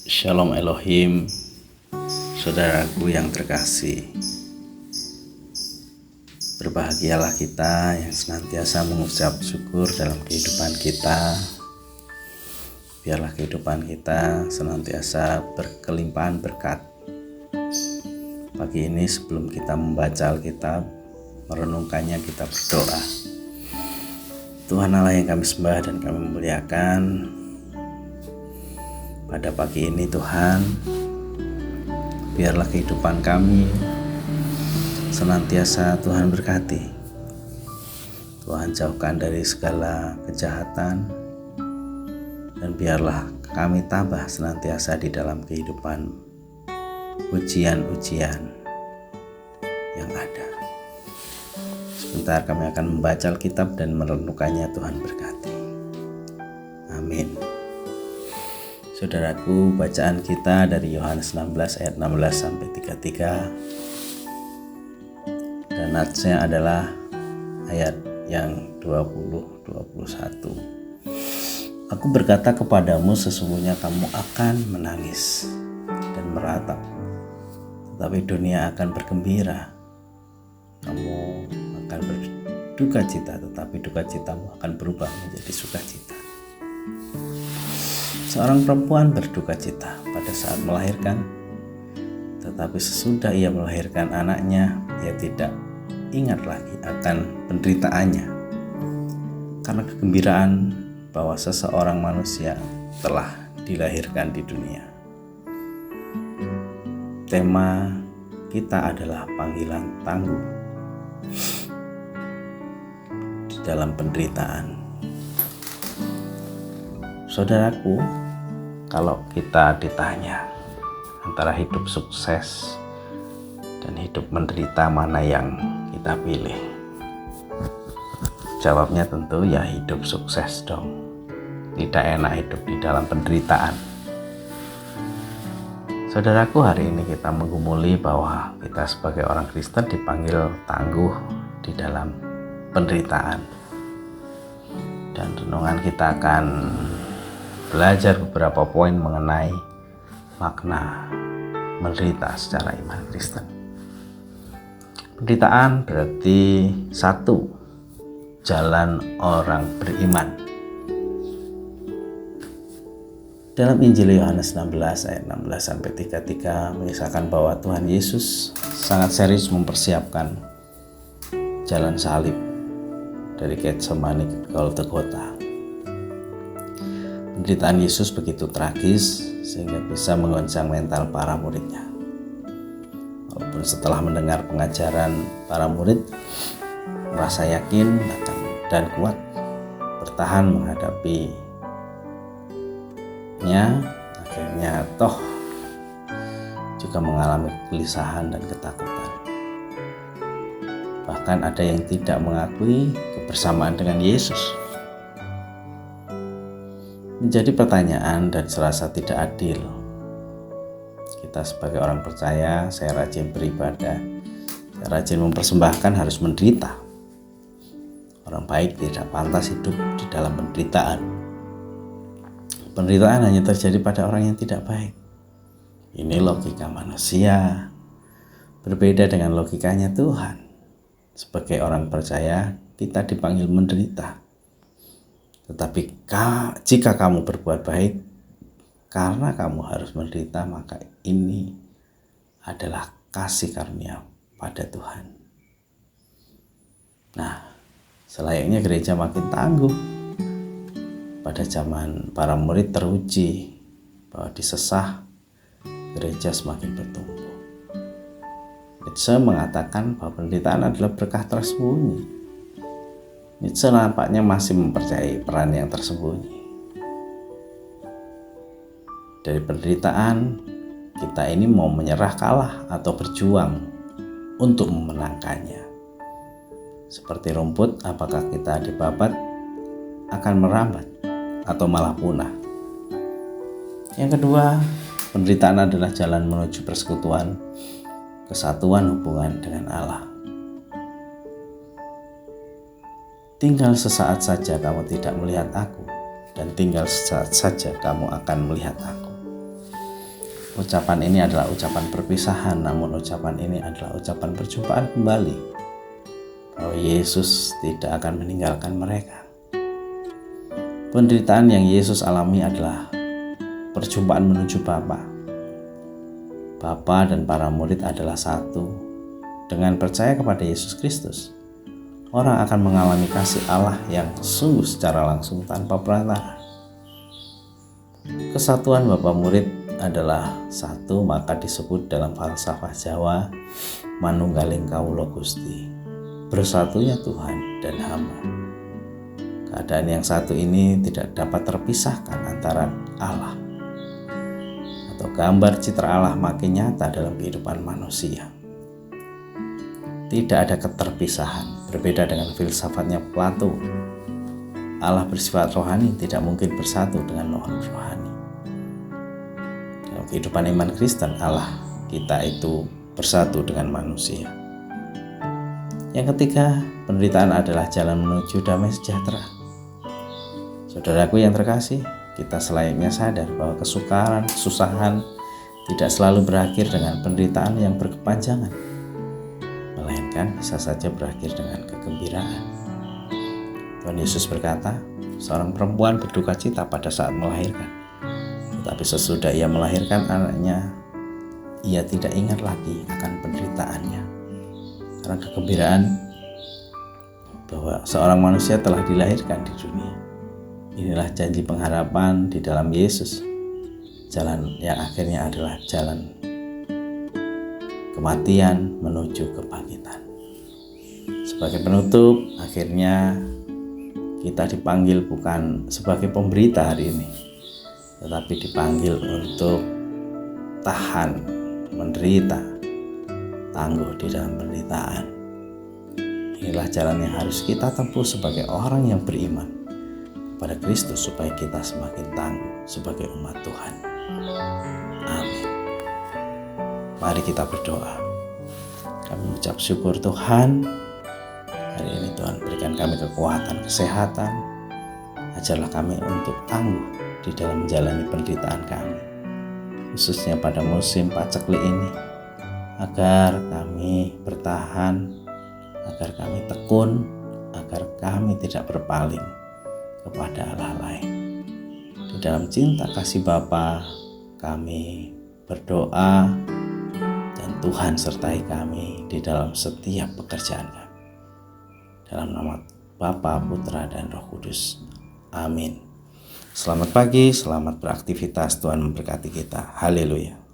Shalom Elohim, saudaraku yang terkasih. Berbahagialah kita yang senantiasa mengucap syukur dalam kehidupan kita. Biarlah kehidupan kita senantiasa berkelimpahan berkat. Pagi ini sebelum kita membaca Alkitab, merenungkannya, kita berdoa. Tuhan Allah yang kami sembah dan kami muliakan, pada pagi ini Tuhan, biarlah kehidupan kami senantiasa Tuhan berkati. Tuhan jauhkan dari segala kejahatan, dan biarlah kami tabah senantiasa di dalam kehidupan ujian-ujian yang ada. Sebentar kami akan membaca Alkitab dan merenungkannya. Tuhan berkati. Amin. Saudaraku, bacaan kita dari Yohanes 16 ayat 16 sampai 33. Dan natsnya adalah ayat yang 20-21. Aku berkata kepadamu, sesungguhnya kamu akan menangis dan meratap, tetapi dunia akan bergembira. Kamu akan berduka cita, tetapi duka citamu akan berubah menjadi sukacita. Seorang perempuan berduka cita pada saat melahirkan, tetapi sesudah ia melahirkan anaknya, ia tidak ingat lagi akan penderitaannya, karena kegembiraan bahwa seseorang manusia telah dilahirkan di dunia. Tema kita adalah panggilan tangguh di dalam penderitaan. Saudaraku, kalau kita ditanya antara hidup sukses dan hidup menderita, mana yang kita pilih? Jawabnya tentu ya hidup sukses dong. Tidak enak hidup di dalam penderitaan. Saudaraku, hari ini kita menggumuli bahwa kita sebagai orang Kristen dipanggil tangguh di dalam penderitaan. Dan renungan kita akan belajar beberapa poin mengenai makna menderita secara iman Kristen. Penderitaan berarti satu, jalan orang beriman. Dalam Injil Yohanes 16 ayat 16 sampai 33 mengisahkan bahwa Tuhan Yesus sangat serius mempersiapkan jalan salib dari Getsemani ke Golgota. Penderitaan Yesus begitu tragis sehingga bisa menggoncang mental para muridnya. Walaupun setelah mendengar pengajaran para murid merasa yakin dan kuat bertahan menghadapinya, akhirnya toh juga mengalami kegelisahan dan ketakutan. Bahkan ada yang tidak mengakui kebersamaan dengan Yesus. Menjadi pertanyaan dan serasa tidak adil. Kita sebagai orang percaya, saya rajin beribadah, saya rajin mempersembahkan, harus menderita. Orang baik tidak pantas hidup di dalam penderitaan. Penderitaan hanya terjadi pada orang yang tidak baik. Ini logika manusia, berbeda dengan logikanya Tuhan. Sebagai orang percaya, kita dipanggil menderita. Tetapi jika kamu berbuat baik, karena kamu harus menderita, maka ini adalah kasih karunia pada Tuhan. Nah, selayaknya gereja makin tangguh. Pada zaman para murid teruji bahwa disesah, gereja semakin bertumbuh. Nietzsche mengatakan bahwa penderitaan adalah berkah tersembunyi. Nietzsche nampaknya masih mempercayai peran yang tersembunyi. Dari penderitaan, kita ini mau menyerah, kalah, atau berjuang untuk memenangkannya. Seperti rumput, apakah kita dibabat akan merambat atau malah punah? Yang kedua, penderitaan adalah jalan menuju persekutuan, kesatuan hubungan dengan Allah. Tinggal sesaat saja kamu tidak melihat aku, dan tinggal sesaat saja kamu akan melihat aku. ucapan ini adalah ucapan perpisahan, namun ucapan ini adalah ucapan perjumpaan kembali, bahwa Yesus tidak akan meninggalkan mereka. Penderitaan yang Yesus alami adalah perjumpaan menuju Bapa. Bapa dan para murid adalah satu. Dengan percaya kepada Yesus Kristus, orang akan mengalami kasih Allah yang sungguh secara langsung tanpa perantara. Kesatuan Bapa murid adalah satu, maka disebut dalam falsafah Jawa manunggaling kawula Gusti, bersatunya Tuhan dan hamba. Keadaan yang satu ini tidak dapat terpisahkan antara Allah, atau gambar citra Allah makin nyata dalam kehidupan manusia. Tidak ada keterpisahan. Berbeda dengan filsafatnya Plato, Allah bersifat rohani tidak mungkin bersatu dengan non-rohani. Dalam kehidupan iman Kristen, Allah kita itu bersatu dengan manusia. Yang ketiga, penderitaan adalah jalan menuju damai sejahtera. Saudaraku yang terkasih, kita selayaknya sadar bahwa kesukaran, kesusahan tidak selalu berakhir dengan penderitaan yang berkepanjangan, melainkan bisa saja berakhir dengan kegembiraan. Tuhan Yesus berkata, seorang perempuan berduka cita pada saat melahirkan, tetapi sesudah ia melahirkan anaknya, ia tidak ingat lagi akan penderitaannya. Karena kegembiraan bahwa seorang manusia telah dilahirkan di dunia. Inilah janji pengharapan di dalam Yesus, jalan yang akhirnya adalah jalan kematian menuju kebangkitan. Sebagai penutup, akhirnya kita dipanggil bukan sebagai pemberita hari ini, tetapi dipanggil untuk tahan, menderita, tangguh di dalam penderitaan. Inilah jalan yang harus kita tempuh sebagai orang yang beriman kepada Kristus, supaya kita semakin tangguh sebagai umat Tuhan. Amin. Mari kita berdoa. Kami mengucap syukur Tuhan, hari ini Tuhan berikan kami kekuatan, kesehatan. Ajarlah kami untuk tangguh di dalam menjalani penderitaan kami, khususnya pada musim paceklik ini, agar kami bertahan, agar kami tekun, agar kami tidak berpaling kepada Allah lain. Di dalam cinta kasih Bapa kami berdoa, dan Tuhan sertai kami di dalam setiap pekerjaan kami. Dalam nama Bapa, Putra, dan Roh Kudus. Amin. Selamat pagi, selamat beraktivitas. Tuhan memberkati kita. Haleluya.